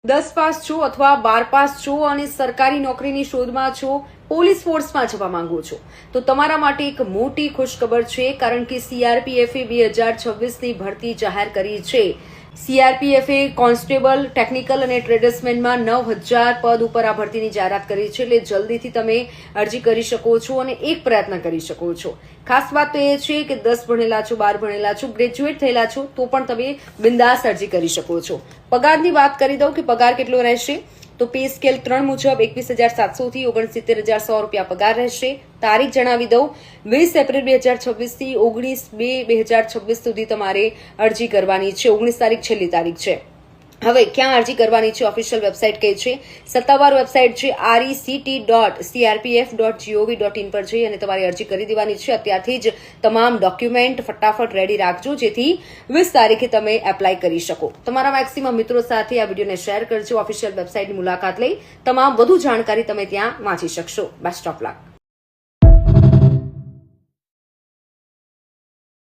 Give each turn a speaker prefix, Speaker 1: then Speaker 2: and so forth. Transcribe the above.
Speaker 1: 10 pass છો અથવા 12 pass છો અને સરકારી નોકરીની શોધમાં છો, પોલીસ ફોર્સમાં જવા માંગો છો તો તમારા માટે એક મોટી ખુશખબર છે, કારણ કે સીઆરપીએફે 2026ની ભરતી જાહેર કરી છે। સીઆરપીએફે કોન્સ્ટેબલ, ટેકનિકલ અને ટ્રેડર્સમેનમાં 9000 પદ ઉપર આ ભરતીની જાહેરાત કરી છે, એટલે જલ્દીથી તમે અરજી કરી શકો છો અને એક પ્રયત્ન કરી શકો છો। ખાસ વાત તો એ છે કે 10 ભણેલા છો, 12 ભણેલા છો, ગ્રેજ્યુએટ થયેલા છો તો પણ તમે બિંદાસ અરજી કરી શકો છો। પગારની વાત કરી દઉં કે પગાર કેટલો રહેશે, તો પે સ્કેલ 3 મુજબ 21,700 થી 69,100 રૂપિયા પગાર રહેશે। તારીખ જણાવી દઉં, 20 એપ્રિલ 2026 થી 19/2/2026 સુધી તમારે અરજી કરવાની છે। 19 તારીખ છેલ્લી તારીખ છે। હવે ક્યાં અરજી કરવાની છે, ઓફિશિયલ વેબસાઇટ કઈ છે? સત્તાવાર વેબસાઇટ છે rect.crpf.gov.in પર જઈ અને તમારી અરજી કરી દેવાની છે। અત્યારથી જ તમામ ડોક્યુમેન્ટ ફટાફટ રેડી રાખજો, જેથી 20 તારીખે તમે એપ્લાય કરી શકો। તમારા મેક્સિમમ મિત્રો સાથે આ વિડીયોને શેર કરજો। ઓફિશિયલ વેબસાઇટની મુલાકાત લઈ તમામ વધુ જાણકારી તમે ત્યાં વાંચી શકશો। Best of luck.